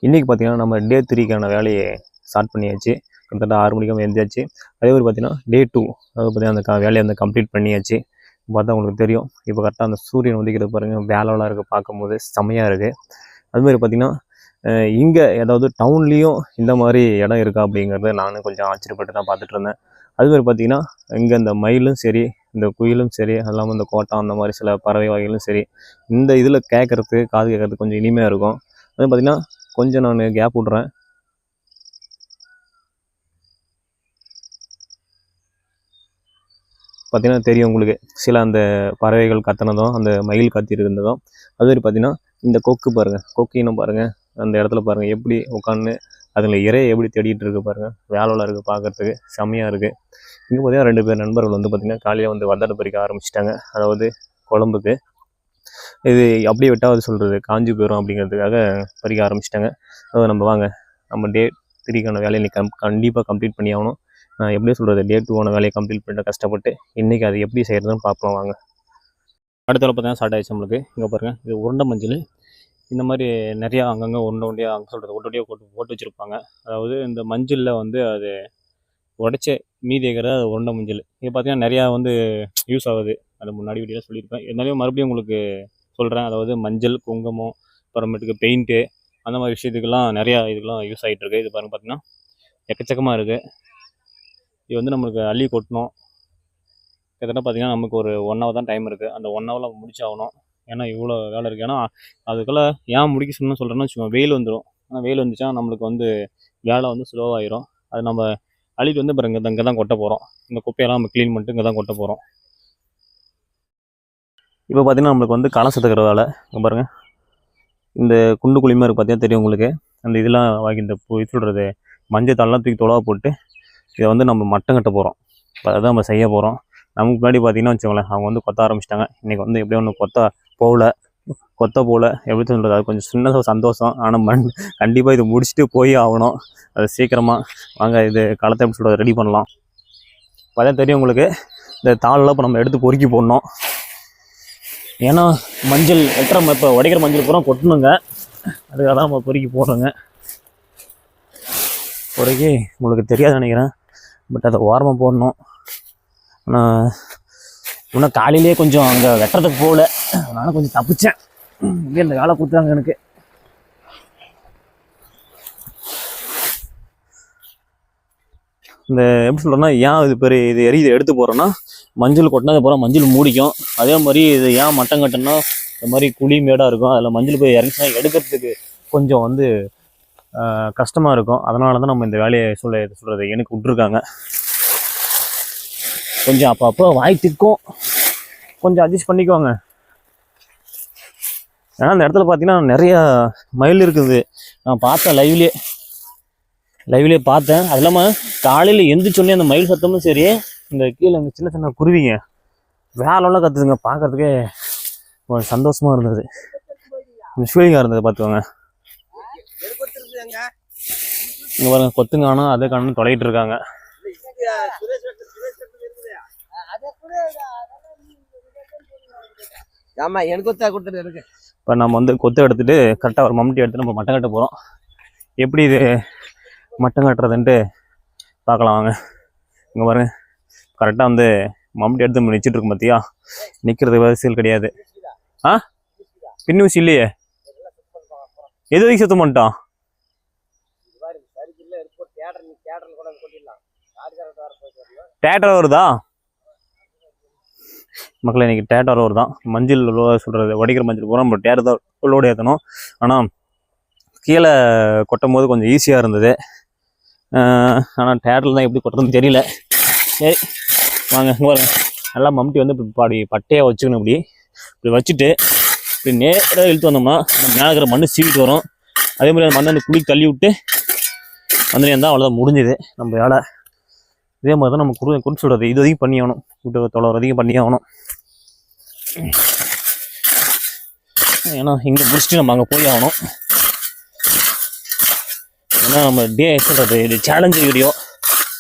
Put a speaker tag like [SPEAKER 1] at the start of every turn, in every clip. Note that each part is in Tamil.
[SPEAKER 1] இன்றைக்கி பார்த்திங்கன்னா நம்ம டே 3க்கான வேலையை ஸ்டார்ட் பண்ணியாச்சு. கிட்டத்தட்ட 6 மணிக்கு எழுந்தியாச்சு. அதே மாதிரி பார்த்திங்கன்னா டே 2 அதாவது பார்த்திங்கன்னா அந்த வேலையை வந்து கம்ப்ளீட் பண்ணியாச்சு. பார்த்தா உங்களுக்கு தெரியும், இப்போ கரெக்டாக அந்த சூரியன் உதிக்கிறது பாருங்கள், வேலைலாம் இருக்குது, பார்க்கும்போது செம்மையாக இருக்குது. அதுமாதிரி பார்த்திங்கன்னா இங்கே ஏதாவது டவுன்லேயும் இந்த மாதிரி இடம் இருக்கா அப்படிங்கிறத நானும் கொஞ்சம் ஆச்சரியப்பட்டு தான் பார்த்துட்டு இருந்தேன். அதுமாதிரி பார்த்திங்கன்னா இங்கே இந்த மயிலும் சரி, இந்த குயிலும் சரி, அது இல்லாமல் இந்த கோட்டம் அந்த மாதிரி சில பறவை வகைகளும் சரி, இந்த இதில் கேட்குறதுக்கு காது கேட்குறதுக்கு கொஞ்சம் இனிமையாக இருக்கும். அது பார்த்திங்கன்னா கொஞ்சம் நான் கேப் விட்றேன். பார்த்திங்கன்னா தெரியும் உங்களுக்கு, சில அந்த பறவைகள் கத்தினதும் அந்த மயில் கத்தி இருந்ததும். அதுமாதிரி பார்த்திங்கன்னா இந்த கொக்கு பாருங்கள், கொக்கினும் பாருங்கள், அந்த இடத்துல பாருங்கள் எப்படி உட்காந்து அதில் இறையை எப்படி தேடிட்டு இருக்குது பாருங்கள், வேலைலாம் இருக்குது, பார்க்குறதுக்கு செம்மையாக இருக்குது. இங்கே பார்த்திங்கன்னா 2 பேர் நண்பர்கள் வந்து பார்த்திங்கன்னா காலையில் வந்து வந்தாடு பறிக்க ஆரம்பிச்சிட்டாங்க. அதாவது குழம்புக்கு இது அப்படியே விட்டாவது சொல்கிறது காஞ்சி போயிடும் அப்படிங்கிறதுக்காக பறிக்க ஆரம்பிச்சிட்டாங்க. நம்ம வாங்க, நம்ம டே 3க்கான வேலையை இன்றைக்கி கண்டிப்பாக கம்ப்ளீட் பண்ணி ஆகணும். நான் எப்படி சொல்கிறது, டே 2 வேலையை கம்ப்ளீட் பண்ணிட்டு கஷ்டப்பட்டு இன்றைக்கி அது எப்படி செய்கிறதுன்னு பார்ப்போம் வாங்க. அடுத்த பார்த்தீங்கன்னா ஸ்டார்ட் ஆகிடுச்சு நம்மளுக்கு. இங்கே பாருங்கள், இது உருண்டை மஞ்சள். இந்த மாதிரி நிறையா அங்கங்கே உருண்டையாக அங்கே சொல்கிறது ஒட்டொட்டியாக போட்டு வச்சுருப்பாங்க. அதாவது இந்த மஞ்சளில் வந்து அது உடைச்ச மீதி இருக்கிற உருண்டை மஞ்சள். இது பார்த்திங்கன்னா நிறையா வந்து யூஸ் ஆகுது. அது முன்னாடி வீடியோவில் சொல்லியிருப்பேன், இருந்தாலும் மறுபடியும் உங்களுக்கு சொல்கிறேன். அதாவது மஞ்சள், குங்குமம், அப்புறமேட்டுக்கு பெயிண்ட்டு, அந்த மாதிரி விஷயத்துக்கெல்லாம் நிறையா இதுக்கெல்லாம் யூஸ் ஆகிட்டுருக்கு. இது பாருங்கள், பார்த்திங்கன்னா எக்கச்சக்கமாக இருக்குது. இது வந்து நம்மளுக்கு அள்ளி கொட்டணும். கிட்டத்தட்ட பார்த்திங்கன்னா நமக்கு ஒரு 1 hour தான் டைம் இருக்குது. அந்த 1 hourல முடிச்சாகணும். ஏன்னா இவ்வளோ வேலை இருக்குது. ஏன்னா அதுக்குள்ளே ஏன் முடிக்க சொல்லணும்னு சொல்கிறேன்னா வச்சுக்கோங்க, வெயில் வந்துடும். ஆனால் வெயில் வந்துச்சா நம்மளுக்கு வந்து வேலை வந்து ஸ்லோவாகிடும். அது நம்ம அள்ளிட்டு வந்து பாருங்க இங்கே தான் கொட்ட போகிறோம். இந்த குப்பையெல்லாம் நம்ம க்ளீன் பண்ணிட்டு இங்கே தான் கொட்ட போகிறோம். இப்போ பார்த்திங்கன்னா நம்மளுக்கு வந்து களை சுற்றுக்கிற வேலை. இங்கே பாருங்கள், இந்த குண்டு குழிமா இருக்குது பார்த்திங்கன்னா தெரியும் உங்களுக்கு. அந்த இதெல்லாம் வாங்கி இந்த இது சொல்கிறது மஞ்சள் தாளெலாம் தூக்கி தொலைவா போட்டு இதை வந்து நம்ம மட்டம் கட்ட போகிறோம். அதுதான் நம்ம செய்ய போகிறோம். நமக்கு முன்னாடி பார்த்திங்கன்னா வச்சுக்கோங்களேன், அவங்க வந்து கொத்த ஆரம்பிச்சிட்டாங்க. இன்றைக்கி வந்து எப்படியோ ஒன்று கொத்த போகல எப்படி சொல்கிறது, அது கொஞ்சம் சின்னதாக சந்தோஷம். ஆனால் கண்டிப்பாக இது முடிச்சுட்டு போய் ஆகணும். அது சீக்கிரமாக வாங்க, இது களத்தை எப்படி சொல்கிறது ரெடி பண்ணலாம். பார்த்தா தெரியும் உங்களுக்கு, இந்த தாளெல்லாம் இப்போ நம்ம எடுத்து பொறுக்கி போடணும். ஏன்னா மஞ்சள் இப்போ உடைக்கிற மஞ்சள் பூரா கொட்டணுங்க. அதுக்காக தான் நம்ம பொறுக்கி போடுறோங்க. பொறுக்கி உங்களுக்கு தெரியாது நினைக்கிறேன், பட் அதை ஓரமாக போடணும். ஆனால் இன்னும் காலையிலே கொஞ்சம் அங்கே வெட்டுறதுக்கு போகல, அதனால் கொஞ்சம் தப்பிச்சேன். இங்கே இந்த வேலை கொடுத்தாங்க எனக்கு. இந்த எப்படி சொல்கிறேன்னா, ஏன் இது பெரிய இது எரியுது எடுத்து போகிறோன்னா, மஞ்சள் கொட்டினா அது போகிறோம் மஞ்சள் மூடிக்கும். அதே மாதிரி இது ஏன் மட்டம் கட்டினா இந்த மாதிரி குழி மேடாக இருக்கும், அதில் மஞ்சள் போய் இறங்கிச்சுன்னா எடுக்கிறதுக்கு கொஞ்சம் வந்து கஷ்டமாக இருக்கும். அதனால தான் நம்ம இந்த வேலையை சொல்கிறது எனக்கு விட்ருக்காங்க. கொஞ்சம் அப்போ வாய் திக்கும், கொஞ்சம் அட்ஜஸ்ட் பண்ணிக்குவாங்க. ஏன்னா அந்த இடத்துல பார்த்தீங்கன்னா நிறையா மயில் இருக்குது. நான் பார்த்தேன், லைவ்லேயே பார்த்தேன். அது இல்லாமல் காலையில் எந்திரிச்சோடனே அந்த மயில் சத்தமும் சரி, இந்த கீழே இந்த சின்ன சின்ன குருவிங்க வேலைலாம் கற்றுதுங்க. பார்க்குறதுக்கே ஒரு சந்தோஷமாக இருந்தது, ஃபீலிங்காக இருந்தது. பார்த்துக்கோங்க, இங்கே பாருங்க, கொத்துங்க ஆனால் அதே காரணம் தொலைகிட்டு இருக்காங்க. இப்போ நம்ம வந்து கொத்து எடுத்துகிட்டு கரெக்டாக ஒரு மம்முட்டி எடுத்து நம்ம மட்டம் கட்ட போகிறோம். எப்படி இது மட்டம் கட்டுறதுன்ட்டு பார்க்கலாம் வாங்க. இங்கே பாருங்க, கரெக்டாக வந்து மம்முட்டி எடுத்து நம்ம நிச்சிட்டு இருக்கோம். பார்த்தியா, நிற்கிறது வரிசையில் கிடையாது. பின் ஊசி இல்லையே, எது வரைக்கும் சுத்தம் பண்ணிட்டான். டேட்டர் வருதா மக்களை, இன்றைக்கி டேட்டர் வருதான். மஞ்சள் சொல்கிறது உடைக்கிற மஞ்சள் பூரா நம்ம டேட்டர் தான் லோடு ஏற்றணும். ஆனால் கீழே கொட்டும் போது கொஞ்சம் ஈஸியாக இருந்தது. ஆனால் டேட்டரில் தான் எப்படி கொட்டுறதுன்னு தெரியல. சரி வாங்க, பாருங்க, நல்லா மம்முட்டி வந்து இப்படி பட்டையாக வச்சுக்கணும். இப்படி வச்சுட்டு இப்படி நேராக இழுத்து வந்தோம்னா நம்ம மேலே இருக்கிற மண் சீவிட்டு வரும். அதே மாதிரி அந்த மண்ணை வந்து குழி தள்ளி விட்டு வந்து இருந்தால் அவ்வளோதான், முடிஞ்சுது நம்ம வேலை. இதே மாதிரி தான் நம்ம குறிச்சு விடுறது. இது அதிகம் பண்ணி ஆகணும், விட்டு தொலை அதிகம் பண்ணி ஆகணும். ஏன்னா இங்கே முடிச்சுட்டு நம்ம அங்கே போய் ஆகணும். ஏன்னா நம்ம டே சொல்கிறது இது சேலஞ்சு வீடியோ.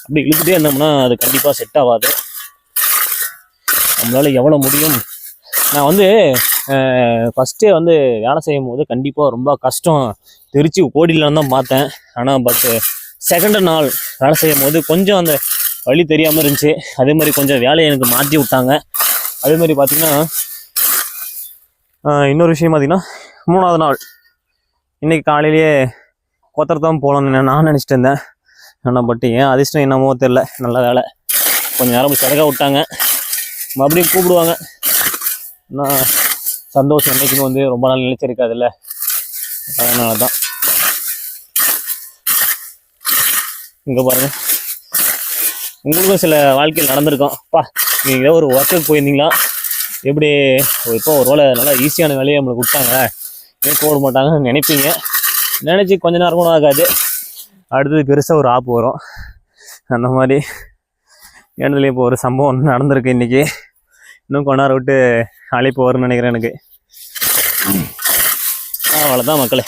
[SPEAKER 1] அப்படி இழுத்துட்டே இருந்தோம்னா அது கண்டிப்பாக செட் ஆகாது. நம்மளால் எவ்வளோ முடியும். நான் வந்து ஃபஸ்ட்டே வந்து வேலை செய்யும் போது கண்டிப்பாக ரொம்ப கஷ்டம், தெரிச்சு கோடியில்தான் தான் பார்த்தேன். ஆனால் செகண்ட் நாள் வேலை செய்யும் போது கொஞ்சம் அந்த வழி தெரியாமல் இருந்துச்சு. அதே மாதிரி கொஞ்சம் வேலையை எனக்கு மாற்றி விட்டாங்க. அதே மாதிரி பார்த்திங்கன்னா இன்னொரு விஷயம் பார்த்திங்கன்னா 3ஆவது நாள் இன்றைக்கி காலையிலேயே கொத்தரத்தான் போகலான்னு நான் நினச்சிட்டு இருந்தேன். ஆனால் ஏன் அதிர்ஷ்டம் என்னமோ தெரில, நல்ல வேலை கொஞ்சம் நேரம் போய் சடக்காக விட்டாங்க. மறுபடியும் கூப்பிடுவாங்க. நான் சந்தோஷம் என்றைக்குமே வந்து ரொம்ப நாள் நினைச்சிருக்காதுல்ல, அதனால தான். இங்கே பாருங்கள், உங்களுக்கும் சில வாழ்க்கையில் நடந்திருக்கும். நீங்கள் ஏதோ ஒரு ஒர்க்குக்கு போயிருந்தீங்களா, எப்படி இப்போ ஒரு வேளை நல்லா ஈஸியான வேலையை நம்மளுக்கு விட்டாங்க, ஏன் போட மாட்டாங்கன்னு நினைப்பீங்க. நினச்சி கொஞ்ச நேரம் கூட ஆகாது, அடுத்தது பெருசாக ஒரு ஆப்பு வரும். அந்த மாதிரி இடத்துல இப்போ ஒரு சம்பவம் நடந்திருக்கு இன்றைக்கி. இன்னும் கொஞ்ச நேரம் விட்டு அழைப்பு வரும்னு நினைக்கிறேன் எனக்கு. அவ்வளோதான் மக்களே,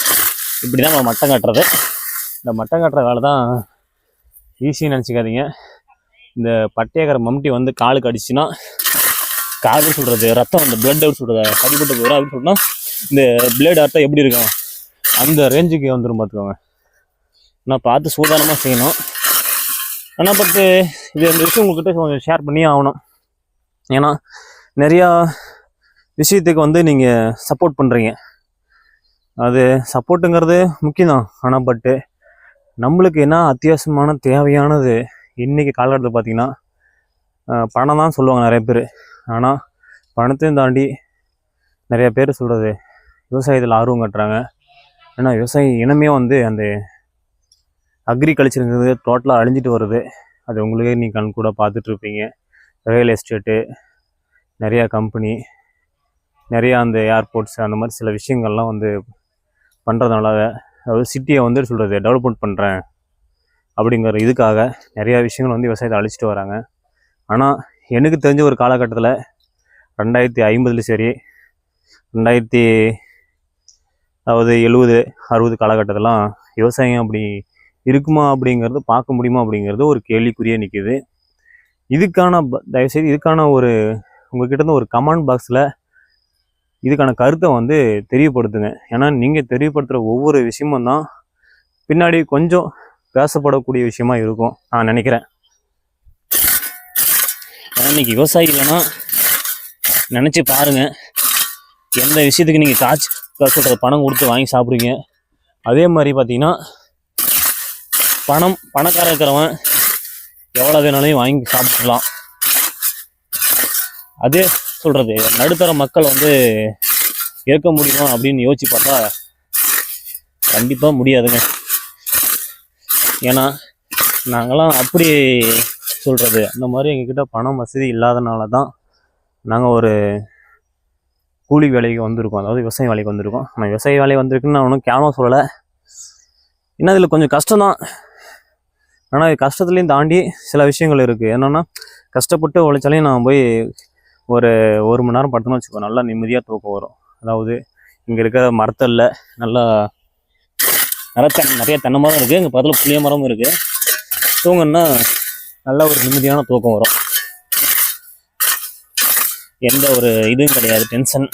[SPEAKER 1] இப்படி தான் நம்ம மட்டம் கட்டுறது. இந்த மட்டம் கட்டுற வேலை தான் ஈஸின்னு நினச்சிக்காதீங்க. இந்த பட்டையக்கரை மம்டி வந்து காலுக்கு அடிச்சுன்னா, காது சொல்கிறது ரத்தம், அந்த பிளட் அவுட் சொல்கிறத கடிப்பட்டு போயிடும் அப்படின்னு சொன்னால், இந்த பிளேட் அர்த்தம் எப்படி இருக்கும் அந்த ரேஞ்சுக்கு வந்துடும் பார்த்துக்கோங்க. நான் பார்த்து சூதானமாக செய்யணும். ஆனால் இது இந்த விஷயம் உங்கள்கிட்ட கொஞ்சம் ஷேர் பண்ணி ஆகணும். ஏன்னா நிறையா விஷயத்துக்கு வந்து நீங்கள் சப்போர்ட் பண்ணுறீங்க. அது சப்போர்ட்டுங்கிறது முக்கியம்தான். ஆனால் நம்மளுக்கு என்ன அத்தியாவசியமான தேவையானது இன்றைக்கி காலகட்டத்தில் பார்த்திங்கன்னா பணம் தான் சொல்லுவாங்க நிறைய பேர். ஆனால் பணத்தையும் தாண்டி நிறைய பேர் சொல்கிறது விவசாயத்தில் ஆர்வம் காட்டுறாங்க. ஏன்னா விவசாய இனமே வந்து அந்த அக்ரிகல்ச்சருங்கிறது டோட்டலாக அழிஞ்சிட்டு வருது. அது உங்களுக்கே நீங்கள் கண் கூட பார்த்துட்ருப்பீங்க. ரியல் எஸ்டேட்டு, நிறையா கம்பெனி, நிறையா அந்த ஏர்போர்ட்ஸ், அந்த மாதிரி சில விஷயங்கள்லாம் வந்து பண்ணுறதுனால, அதாவது சிட்டியை வந்து சொல்கிறது டெவலப்மெண்ட் பண்ணுறேன் அப்படிங்கிற இதுக்காக நிறையா விஷயங்கள் வந்து விவசாயத்தை அழிச்சிட்டு வராங்க. ஆனால் எனக்கு தெரிஞ்ச ஒரு காலகட்டத்தில் 2050 சரி, 70-60 காலகட்டத்திலாம் விவசாயம் அப்படி இருக்குமா அப்படிங்கிறது, பார்க்க முடியுமா அப்படிங்கிறது ஒரு கேள்விக்குறியே நிற்கிது. தயவுசெய்து இதுக்கான ஒரு உங்கள்கிட்ட ஒரு கமெண்ட் பாக்ஸில் இதுக்கான கருத்தை வந்து தெரியப்படுத்துங்க. ஏன்னா நீங்கள் தெரியப்படுத்துகிற ஒவ்வொரு விஷயமும் தான் பின்னாடி கொஞ்சம் பேசப்படக்கூடிய விஷயமா இருக்கும் நான் நினைக்கிறேன். ஏன்னா இன்றைக்கி விவசாயி இல்லைன்னா நினச்சி பாருங்கள், எந்த விஷயத்துக்கு நீங்கள் காசு சொல்கிற பணம் கொடுத்து வாங்கி சாப்பிடுவீங்க. அதே மாதிரி பார்த்தீங்கன்னா பணக்கார இருக்கிறவன் எவ்வளோ வேணாலையும் வாங்கி சாப்பிட்டுக்கலாம். அதே சொல்கிறது நடுத்தர மக்கள் வந்து ஏற்க முடியுமா அப்படின்னு யோசிச்சு பார்த்தா கண்டிப்பாக முடியாதுங்க. ஏன்னா நாங்களாம் அப்படி சொல்கிறது, அந்த மாதிரி எங்ககிட்ட பணம் வசதி இல்லாதனால தான் நாங்கள் ஒரு கூலி வேலைக்கு வந்திருக்கோம், அதாவது விவசாய வேலைக்கு வந்திருக்கோம். ஆனால் விவசாய வேலை வந்திருக்குன்னு நான் ஒன்றும் கேவலம் சொல்லலை. ஏன்னா இதில் கொஞ்சம் கஷ்டம்தான். ஆனால் கஷ்டத்துலேயும் தாண்டி சில விஷயங்கள் இருக்குது. என்னென்னா கஷ்டப்பட்டு உழைச்சாலையும் நான் போய் ஒரு மணி நேரம் படுத்தணும்னு வச்சுக்கோ, நல்லா நிம்மதியாக தூக்கம் வரும். அதாவது இங்கே இருக்கிற மரத்தில் நல்லா நிறைய தென்னை மரம் இருக்குது, இங்கே பக்கத்தில் புளிய மரமும் இருக்குது. தூங்கன்னா நல்ல ஒரு நிம்மதியான தூக்கம் வரும். எந்த ஒரு இதுவும் கிடையாது, டென்ஷன்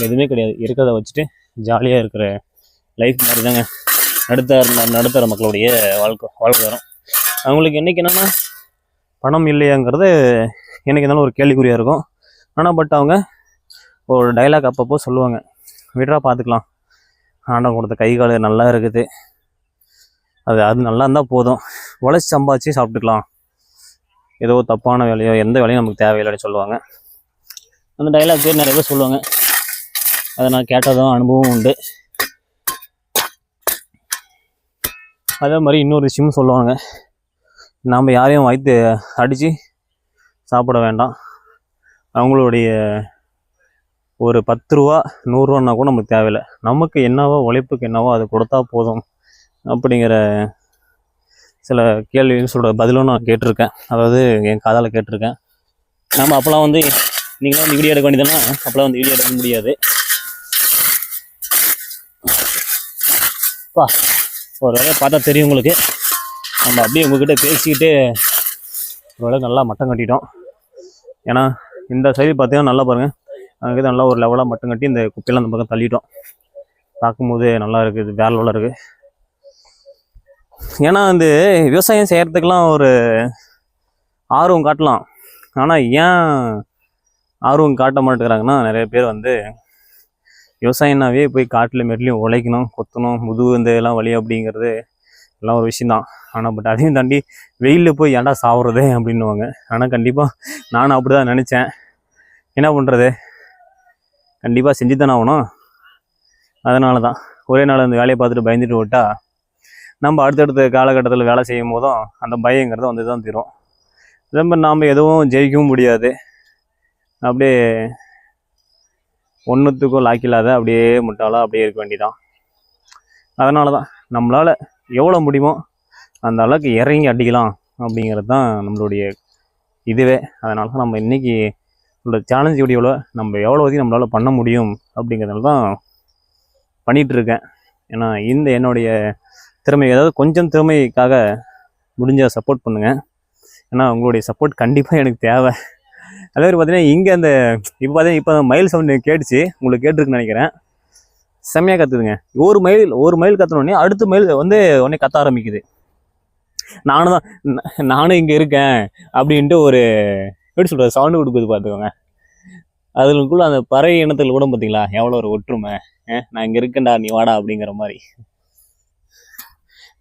[SPEAKER 1] எதுவுமே கிடையாது. இருக்கிறத வச்சுட்டு ஜாலியாக இருக்கிற லைஃப் மாதிரி தாங்க நடுத்தர மக்களுடைய வாழ்க்கை வரும். அவங்களுக்கு என்றைக்கு என்னென்னா பணம் இல்லையாங்கிறது எனக்கு இருந்தாலும் ஒரு கேள்விக்குறியாக இருக்கும். ஆனால் அவங்க ஒரு டைலாக் அப்பப்போ சொல்லுவாங்க, விட்றா பார்த்துக்கலாம், ஆண்டவன் கொடுத்த கை கால் நல்லா இருக்குது, அது நல்லா இருந்தால் போதும், உழைச்சி சம்பாதிச்சு சாப்பிட்டுக்கலாம், ஏதோ தப்பான வேலையோ எந்த வேலையும் நமக்கு தேவையில்லைன்னு சொல்லுவாங்க. அந்த டைலாக் பேர் நிறைய பேர் சொல்லுவாங்க. அதை நான் கேட்டதும் அனுபவம் உண்டு. அதே மாதிரி இன்னொரு விஷயமும் சொல்லுவாங்க, நாம் யாரையும் வைத்து அடித்து சாப்பிட வேண்டாம், அவங்களுடைய ஒரு 10 ரூபா 100 ரூபான்னா கூட நமக்கு தேவையில்லை, நமக்கு என்னவோ உழைப்புக்கு என்னவோ அது கொடுத்தா போதும் அப்படிங்கிற சில கேள்வின்னு சொல்கிற பதிலும் நான் கேட்டிருக்கேன். அதாவது என் காதால் கேட்டிருக்கேன். நம்ம அப்போலாம் வந்து நீங்களாம் வந்து வீடியோ எடுக்க வேண்டியதுன்னா அப்போலாம் வந்து வீடியோ எடுக்க முடியாது. ஒரு வேலையை பார்த்தா தெரியும் உங்களுக்கு. நம்ம அப்படியே உங்ககிட்ட பேசிக்கிட்டு ஒரு வேலை நல்லா மட்டம் கட்டிட்டோம். ஏன்னா இந்த சைடு பார்த்தீங்கன்னா நல்லா பாருங்கள், அங்கே நல்லா ஒரு லெவலாக மட்டும் கட்டி இந்த குப்பையெல்லாம் அந்த பக்கம் தள்ளிட்டோம். பார்க்கும்போது நல்லா இருக்குது, வேற லெவலில் இருக்குது. ஏன்னா வந்து விவசாயம் செய்கிறதுக்கெல்லாம் ஒரு ஆர்வம் காட்டலாம். ஆனால் ஏன் ஆர்வம் காட்ட மாட்டேங்கிறாங்கன்னா, நிறைய பேர் வந்து விவசாயம்னாவே போய் காட்டில் மெட்லையும் உழைக்கணும், கொத்தணும், முதுகு இந்த எல்லாம் வலி அப்படிங்கிறது எல்லாம் ஒரு விஷயந்தான். ஆனால் பட் அதையும் தாண்டி வெயிலில் போய் ஏன்டா சாப்பிட்றது அப்படின்னுவாங்க. ஆனால் கண்டிப்பாக நானும் அப்படி தான் நினச்சேன். என்ன பண்ணுறது, கண்டிப்பாக செஞ்சு தானே ஆகணும். அதனால தான் ஒரே நாள் அந்த வேலையை பார்த்துட்டு பயந்துட்டு விட்டா நம்ம அடுத்தடுத்த காலகட்டத்தில் வேலை செய்யும் போதும் அந்த பயங்கிறது வந்து தான் தீரும். ரொம்ப நாம் எதுவும் ஜெயிக்கவும் முடியாது. அப்படியே ஒன்றுத்துக்கும் லாக்கில்லாத அப்படியே முட்டாளாக அப்படியே இருக்க வேண்டியதான். அதனால தான் நம்மளால் எவ்வளோ முடியுமோ அந்த அளவுக்கு இறங்கி அடிக்கலாம் அப்படிங்கிறது தான் நம்மளுடைய இதுவே. அதனால தான் நம்ம இன்றைக்கி உள்ள சேலஞ்ச் வீடியோவில் நம்ம எவ்வளோ வரைக்கும் நம்மளால் பண்ண முடியும் அப்படிங்கிறதுனால தான் பண்ணிகிட்ருக்கேன். ஏன்னா இந்த என்னுடைய திறமை, ஏதாவது கொஞ்சம் திறமைக்காக முடிஞ்ச சப்போர்ட் பண்ணுங்கள். ஏன்னா உங்களுடைய சப்போர்ட் கண்டிப்பாக எனக்கு தேவை. அதே மாதிரி பார்த்தீங்கன்னா இங்கே அந்த இப்போ மயில் சவுண்டு கேட்டுச்சு, உங்களுக்கு கேட்டிருக்குன்னு நினைக்கிறேன். செம்மையாக கற்றுதுங்க. ஒரு மைல் கற்றுனோடனே அடுத்த மைல் வந்து உடனே கத்த ஆரம்பிக்குது. நானும் இங்கே இருக்கேன் அப்படின்ட்டு ஒரு எப்படி சொல்கிறது சவுண்டு கொடுக்குது பார்த்துக்கோங்க. அதுக்குள்ளே அந்த பறவை இனத்தில் கூட பார்த்தீங்களா எவ்வளோ ஒரு ஒற்றுமை. நான் இங்கே இருக்கேன்டா நீ வாடா அப்படிங்கிற மாதிரி.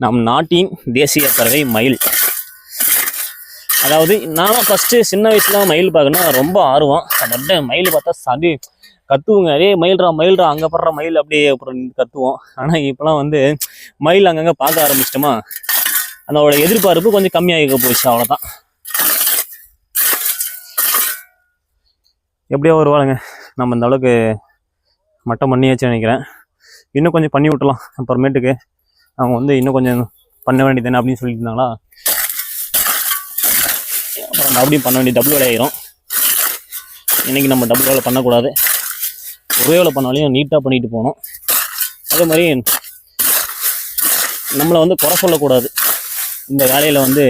[SPEAKER 1] நம் நாட்டின் தேசிய பறவை மயில். அதாவது நான் ஃபஸ்ட்டு சின்ன வயசுல மயில் பார்க்கணும் ரொம்ப ஆர்வம். அந்த மயில் பார்த்தா சரி கத்துவோங்க, அதே மயில்ரா அங்கே படுற மயில் அப்படியே அப்புறம் கத்துவோம். ஆனால் இப்போலாம் வந்து மயில் அங்கங்கே பார்க்க ஆரம்பிச்சிட்டோமா, அதோட எதிர்பார்ப்பு கொஞ்சம் கம்மியாக போயிடுச்சு, அவ்வளோதான். எப்படியோ வருவாளுங்க, நம்ம இந்த அளவுக்கு மட்டம் பண்ணியாச்சுன்னு நினைக்கிறேன். இன்னும் கொஞ்சம் பண்ணி விட்டலாம். அப்புறமேட்டுக்கு அவங்க வந்து இன்னும் கொஞ்சம் பண்ண வேண்டியதுன்னு அப்படின்னு சொல்லிட்டு இருந்தாங்களா, அப்புறம் மறுபடியும் பண்ண வேண்டிய டபுள் வேலை ஆயிரும். இன்றைக்கி நம்ம டபுள் வேலை பண்ணக்கூடாது, ஒரே வேலை பண்ணாலையும் நீட்டாக பண்ணிட்டு போகணும். அதே மாதிரி நம்மளை வந்து குறை சொல்லக்கூடாது. இந்த வேலையில் வந்து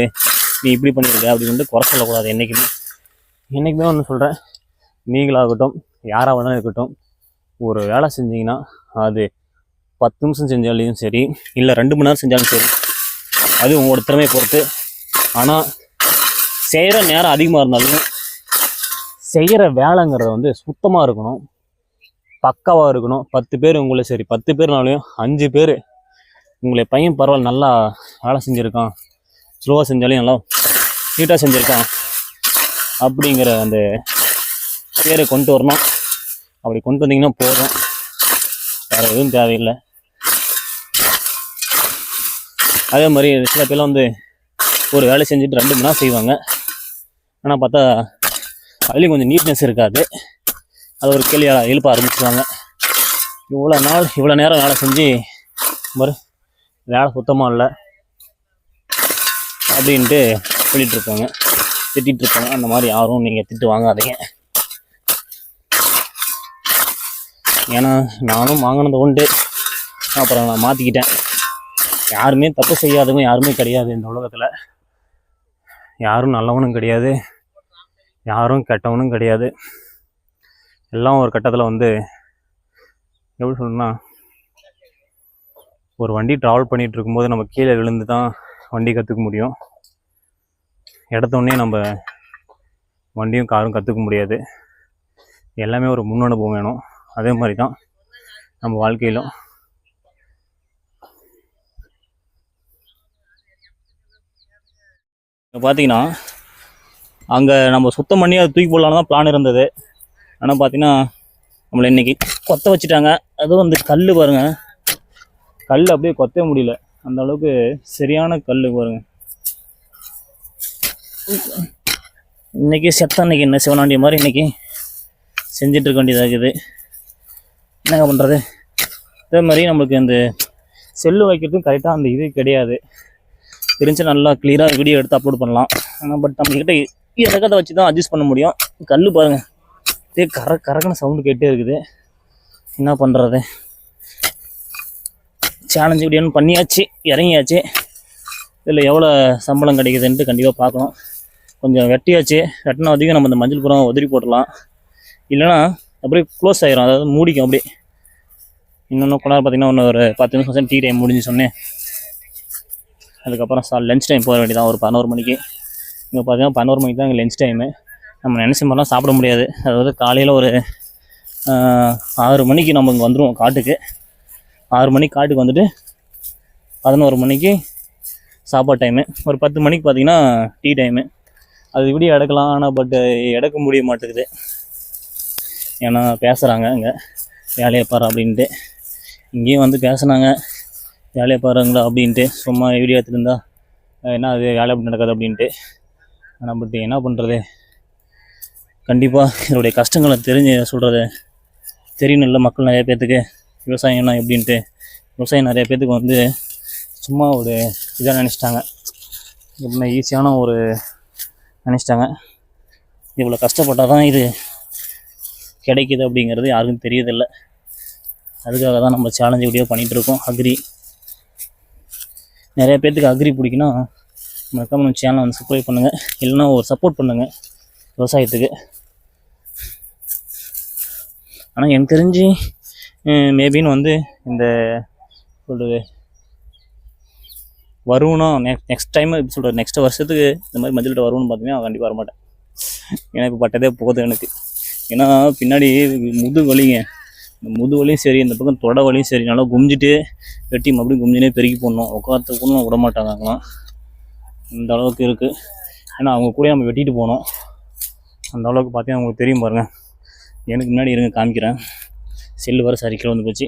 [SPEAKER 1] நீ இப்படி பண்ணியிருக்க அப்படின்னு வந்து குறை சொல்லக்கூடாது. என்றைக்குமே ஒன்று சொல்கிறேன், நீங்களாகட்டும் யாராக வேணாலும் இருக்கட்டும், ஒரு வேலை செஞ்சிங்கன்னா அது 10 நிமிஷம் செஞ்சாலையும் சரி, இல்லை 2 மணி நேரம் செஞ்சாலும் சரி, அது உங்களோட திறமையை பொறுத்து. ஆனால் செய்கிற நேரம் அதிகமாக இருந்தாலும் செய்கிற வேலைங்கிறது வந்து சுத்தமாக இருக்கணும், பக்காவாக இருக்கணும். 10 பேர் உங்களை சரி 10 பேர்னாலையும் 5 பேர் உங்களை பையன் பரவாயில்ல நல்லா வேலை செஞ்சுருக்கான், ஸ்லோவாக செஞ்சாலையும் நல்லா நீட்டாக செஞ்சுருக்கான் அப்படிங்கிற அந்த பேரை கொண்டு வரணும். அப்படி கொண்டு வந்தீங்கன்னா போதும், வேறு எதுவும் தேவையில்லை. அதே மாதிரி சில பேர்லாம் வந்து ஒரு வேலை செஞ்சுட்டு 2 மணி நேரம் செய்வாங்க. ஆனால் பார்த்தா அதுலேயும் கொஞ்சம் நீட்னஸ் இருக்காது. அது ஒரு கேள்வியாக எழுப்ப ஆரம்பிச்சுவாங்க. இவ்வளோ நேரம் வேலை செஞ்சு வேலை சுத்தமாக இல்லை அப்படின்ட்டு சொல்லிகிட்ருப்பாங்க, திட்டிகிட்ருப்பாங்க. அந்த மாதிரி யாரும் நீங்கள் திட்டு வாங்காதீங்க. ஏன்னா நானும் வாங்கினது உண்டு, அப்புறம் நான் மாற்றிக்கிட்டேன். யாருமே தப்பு செய்யாதவங்க யாருமே கிடையாது இந்த உலகத்தில். யாரும் நல்லவனும் கிடையாது, யாரும் கெட்டவனும் கிடையாது. எல்லாம் ஒரு கட்டத்தில் வந்து எப்படி சொல்லணும்னா, ஒரு வண்டி ட்ராவல் பண்ணிகிட்டு இருக்கும்போது நம்ம கீழே விழுந்து தான் வண்டி கற்றுக்க முடியும். எடுத்தோடனே நம்ம வண்டியும் காரும் கற்றுக்க முடியாது. எல்லாமே ஒரு முன் அனுபவம் வேணும். அதே மாதிரி தான் நம்ம வாழ்க்கையிலும். இப்போ பார்த்தீங்கன்னா அங்கே நம்ம சுத்தம் பண்ணி அதை தூக்கி போடலான்னு தான் பிளான் இருந்தது. ஆனால் பார்த்தீங்கன்னா நம்மளை இன்றைக்கி கொத்த வச்சுட்டாங்க. அதுவும் அந்த கல் பாருங்கள், கல் அப்படியே கொத்த முடியல, அந்த அளவுக்கு சரியான கல் பாருங்கள். இன்றைக்கி அன்றைக்கி என்ன சிவனாண்டிய மாதிரி இன்றைக்கி செஞ்சிட்ருக்க வேண்டியதாக இருக்குது. என்னங்க பண்ணுறது? அதே மாதிரி நம்மளுக்கு அந்த செல்லு வைக்கிறதுக்கும் கரெக்டாக அந்த இது கிடையாது. தெரிஞ்சு நல்லா கிளியராக வீடியோ எடுத்து அப்லோட் பண்ணலாம். ஆனால் பட் நம்மக்கிட்ட இறக்கத்தை வச்சு தான் அட்ஜஸ்ட் பண்ண முடியும். கல் பாருங்கள், இதே கரக்குன்னு சவுண்டு கேட்டே இருக்குது. என்ன பண்ணுறது? சேலஞ்சு வீடியோன்னு பண்ணியாச்சு, இறங்கியாச்சு. இதில் எவ்வளோ சம்பளம் கிடைக்குதுன்ட்டு கண்டிப்பாக பார்க்கணும். கொஞ்சம் வெட்டியாச்சு, வெட்டினா அதிகம் நம்ம இந்த மஞ்சள் புறம் உதிரி போடலாம். இல்லைனா
[SPEAKER 2] அப்படியே க்ளோஸ் ஆயிரும், அதாவது மூடிக்கும் அப்படியே. இன்னொன்று கொண்டாந்து பார்த்தீங்கன்னா இன்னும் ஒரு 10 நிமிஷம் டீ டைம் முடிஞ்சு சொன்னேன். அதுக்கப்புறம் லஞ்ச் டைம் போக வேண்டியதான் ஒரு 11 மணிக்கு. இங்கே பார்த்தீங்கன்னா 11 மணிக்கு தான் இங்கே லஞ்ச் டைமு. நம்ம நினச்ச மாதிரிலாம் சாப்பிட முடியாது. அதாவது காலையில் ஒரு 6 மணிக்கு நம்ம இங்கே வந்துடுவோம் காட்டுக்கு. 6 மணிக்கு காட்டுக்கு வந்துட்டு 11 மணிக்கு சாப்பாடு டைமு. ஒரு 10 மணிக்கு பார்த்தீங்கன்னா டீ டைமு. அது விடிய எடுக்கலாம், ஆனால் பட்டு எடுக்க முடிய மாட்டேங்குது. ஏன்னா பேசுகிறாங்க இங்கே வேலையை பாரு அப்படின்ட்டு. இங்கேயும் வந்து பேசுனாங்க வேலையை பாருங்களா அப்படின்ட்டு. சும்மா வீடியோ எடுத்துருந்தா என்ன அது வேலை அப்படி நடக்காது அப்படின்ட்டு. ஆனால் பட் என்ன பண்ணுறது, கண்டிப்பாக இதனுடைய கஷ்டங்களை தெரிஞ்சு சொல்கிறது தெரியணும் இல்லை மக்கள் நிறைய பேர்த்துக்கு. விவசாயம்னா எப்படின்ட்டு விவசாயம் நிறைய பேர்த்துக்கு வந்து சும்மா ஒரு இதாக நினச்சிட்டாங்க, எப்படின்னா ஈஸியான ஒரு நினச்சிட்டாங்க. இவ்வளோ கஷ்டப்பட்டால் தான் இது கிடைக்கிது அப்படிங்கிறது யாருக்கும் தெரியதில்லை. அதுக்காக தான் நம்ம சேலஞ்சு வீடியோ பண்ணிகிட்ருக்கோம். அக்ரி நிறைய பேர்த்துக்கு அக்ரி பிடிக்குன்னா மறக்காம நம்ம சேனலை வந்து சப்ஸ்கிரைப் பண்ணுங்கள், இல்லைன்னா ஒரு சப்போர்ட் பண்ணுங்கள் விவசாயத்துக்கு. ஆனால் எனக்கு தெரிஞ்சு மேபின்னு வந்து இந்த சொல்கிறது வருவனா நெக்ஸ்ட் டைம் எப்படி சொல்கிறது, நெக்ஸ்ட் வருஷத்துக்கு இந்த மாதிரி மஞ்சள்கிட்ட வருவன்னு பார்த்தீங்கன்னா கண்டிப்பாக வரமாட்டேன். ஏன்னா இப்போ பட்டதே போதும் எனக்கு. ஏன்னா பின்னாடி முதுவலிங்க, இந்த முதுவலியும் சரி, இந்த பக்கம் தொட வலியும் சரி, நல்லா குமிஞ்சிட்டு வெட்டி மறுபடியும் குமிஞ்சினே பெருக்கி போடணும். உட்காரத்துக்குன்னு விட மாட்டாங்க அங்கெல்லாம், இந்த அளவுக்கு இருக்குது. ஏன்னா அவங்க கூட நம்ம வெட்டிட்டு போனோம். அந்த அளவுக்கு பார்த்தீங்கன்னா அவங்களுக்கு தெரியும் பாருங்கள். எனக்கு முன்னாடி இருங்க காமிக்கிறேன். செல்லு வர சரிக்கில் வந்து போச்சு,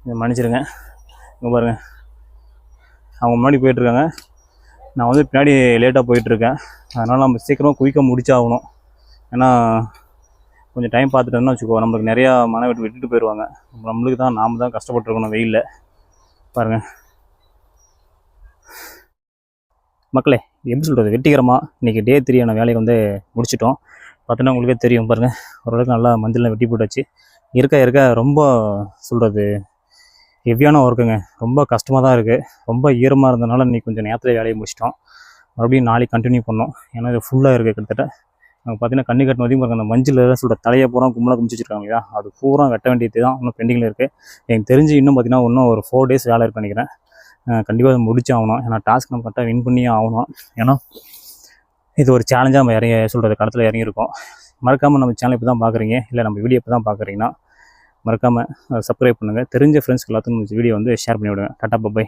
[SPEAKER 2] இதை மன்னிச்சிருங்க. இங்கே பாருங்கள், அவங்க முன்னாடி போயிட்டுருக்காங்க, நான் வந்து பின்னாடி லேட்டாக போயிட்டுருக்கேன். அதனால் நம்ம சீக்கிரமாக குயிக்காக முடிச்சாகணும். ஏன்னா கொஞ்சம் டைம் பார்த்துட்டோம்னா வச்சுக்கோ, நம்மளுக்கு நிறையா மனை விட்டுட்டு போயிடுவாங்க. நம்மளுக்கு தான் நாம் தான் கஷ்டப்பட்டுருக்கணும் வெயிலில். பாருங்கள் மக்களே, எப்படி சொல்கிறது, வெற்றிகரமாக இன்றைக்கி டே 3 வேலையை வந்து முடிச்சிட்டோம். பார்த்தோன்னா உங்களுக்கே தெரியும் பாருங்கள், ஓரளவுக்கு நல்லா மஞ்சள் வெட்டி போட்டாச்சு. இருக்க ரொம்ப சொல்கிறது ஹெவியான ஒர்க்குங்க, ரொம்ப கஷ்டமாக தான் இருக்குது. ரொம்ப ஈரமாக இருந்ததுனால இன்றைக்கி கொஞ்சம் நேரத்தில் வேலையை முடிச்சிட்டோம். மறுபடியும் நாளைக்கு கண்டினியூ பண்ணோம். ஏன்னா இது ஃபுல்லாக இருக்குது கிட்டத்தட்ட. பார்த்தீங்கன்னா கண்ணு கட்டின வரைக்கும் பாருங்கள், அந்த மஞ்சள் சொல்கிற தலையை பூரா கும்பலாக குமிச்சு வச்சுருக்காங்க இல்லையா, அது பூரா வெட்ட வேண்டியது தான் இன்னும் பெண்டிங்கில் இருக்குது. எனக்கு தெரிஞ்சு இன்னும் பார்த்தீங்கன்னா இன்னும் ஒரு 4 days வேலை இருக்கு நினைக்கிறேன். கண்டிப்பாக அதை முடிச்சு ஆகணும். ஏன்னா டாஸ்க் நம்ம கரெக்டாக வின் பண்ணியே ஆகணும். ஏன்னா இது ஒரு சேலஞ்சாக நம்ம இறங்கி சொல்கிறது களத்தில் இறங்கியிருக்கோம். மறக்காமல் நம்ம சேனல் இப்போ தான் பார்க்குறீங்க, இல்லை நம்ம வீடியோ இப்போ தான் பார்க்குறீங்கன்னா மறக்காமல் சப்ஸ்கிரைப் பண்ணுங்கள். தெரிஞ்ச ஃப்ரெண்ட்ஸ்க்கு எல்லாத்துக்கும் வீடியோ வந்து ஷேர் பண்ணி விடுங்க. Tata by.